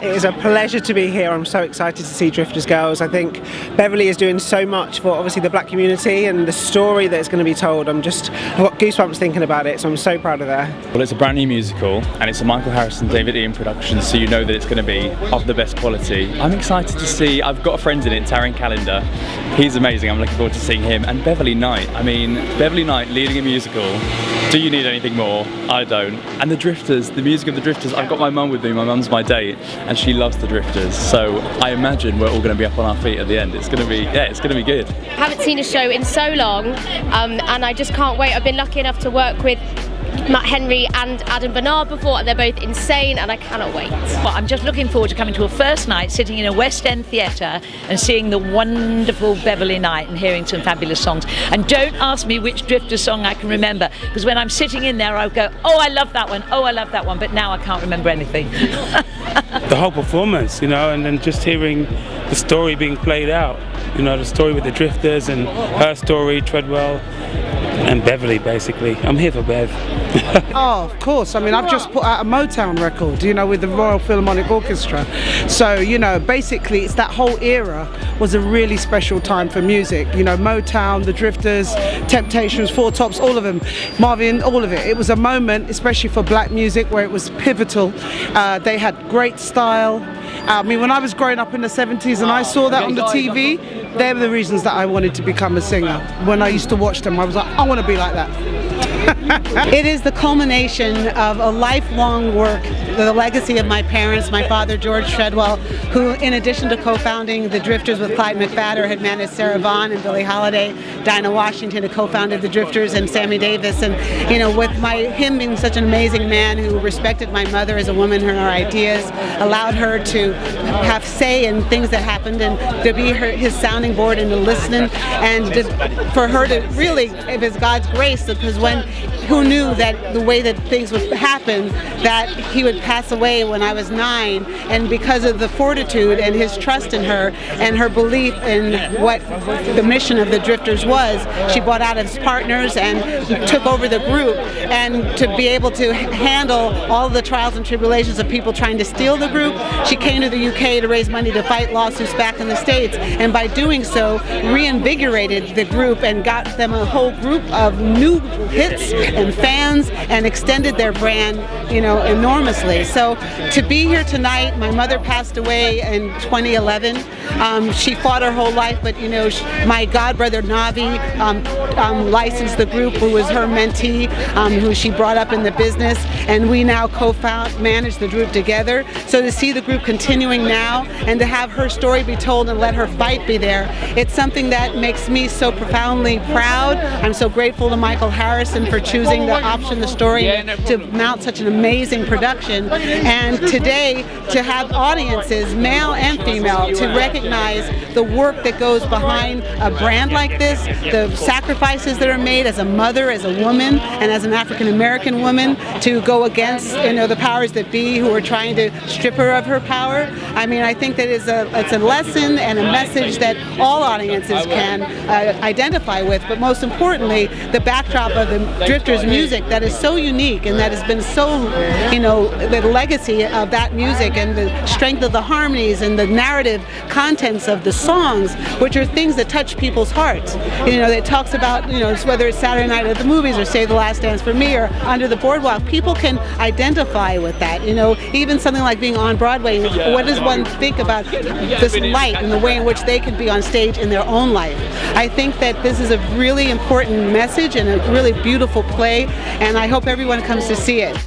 It is a pleasure to be here. I'm so excited to see Drifters Girls. I think Beverley is doing so much for obviously the black community and the story that is going to be told. I've got goosebumps thinking about it, so I'm so proud of that. Well, it's a brand new musical and it's a Michael Harris and David Ian production, so you know that it's going to be of the best quality. I'm excited to see, I've got a friend in it, Tarinn Callender. He's amazing, I'm looking forward to seeing him. And Beverley Knight, I mean, Beverley Knight leading a musical. Do you need anything more? I don't. And the Drifters, the music of the Drifters, I've got my mum with me, my mum's my date, and she loves the Drifters. So I imagine we're all going to be up on our feet at the end. It's going to be, it's going to be good. I haven't seen a show in so long, and I just can't wait. I've been lucky enough to work with Matt Henry and Adam Bernard before, and they're both insane, and I cannot wait. Well, I'm just looking forward to coming to a first night, sitting in a West End theatre and seeing the wonderful Beverley Knight and hearing some fabulous songs. And don't ask me which Drifter song I can remember, because when I'm sitting in there I'll go, oh I love that one, oh I love that one, but now I can't remember anything. The whole performance, you know, and then just hearing the story being played out, you know, the story with the Drifters and her story, Treadwell and Beverley, basically. I'm here for Bev. Oh, of course. I mean, I've just put out a Motown record, you know, with the Royal Philharmonic Orchestra. So, you know, basically it's that whole era was a really special time for music. You know, Motown, the Drifters, Temptations, Four Tops, all of them, Marvin, all of it. It was a moment, especially for black music, where it was pivotal. They had great style. I mean, when I was growing up in the 70s and I saw that on the TV, they were the reasons that I wanted to become a singer. When I used to watch them, I was like, I want to be like that. It is the culmination of a lifelong work, the legacy of my parents, my father George Treadwell, who in addition to co-founding the Drifters with Clyde McPhatter had managed Sarah Vaughan and Billie Holiday, Dinah Washington had co-founded the Drifters, and Sammy Davis. And you know, with him being such an amazing man who respected my mother as a woman, her ideas, allowed her to have say in things that happened and to be his sounding board and to listen, and for her to really, it was God's grace, because who knew that the way that things would happen, that he would pass away when I was 9, and because of the fortitude and his trust in her and her belief in what the mission of the Drifters was, she brought out his partners and took over the group, and to be able to handle all the trials and tribulations of people trying to steal the group, she came to the UK to raise money to fight lawsuits back in the States, and by doing so reinvigorated the group and got them a whole group of new hits and fans, and extended their brand, you know, enormously. So to be here tonight, my mother passed away in 2011. She fought her whole life, but you know, my godbrother Navi licensed the group, who was her mentee, who she brought up in the business, and we now manage the group together. So to see the group continuing now and to have her story be told and let her fight be there, it's something that makes me so profoundly proud. I'm so grateful to Michael Harrison for choosing to option the story to mount such an amazing production, and today to have audiences, male and female, to recognize the work that goes behind a brand like this, the sacrifices that are made as a mother, as a woman, and as an African American woman, to go against, you know, the powers that be who are trying to strip her of her power. I mean, I think that it's a lesson and a message that all audiences can identify with, but most importantly, the backdrop of the Drifters music that is so unique and that has been so, you know, the legacy of that music and the strength of the harmonies and the narrative contents of the songs, which are things that touch people's hearts. You know, it talks about, you know, whether it's Saturday Night at the Movies or Save the Last Dance for Me or Under the Boardwalk, people can identify with that. You know, even something like being on Broadway, what does one think about this light and the way in which they can be on stage in their own life? I think that this is a really important message and a really beautiful play, and I hope everyone comes to see it.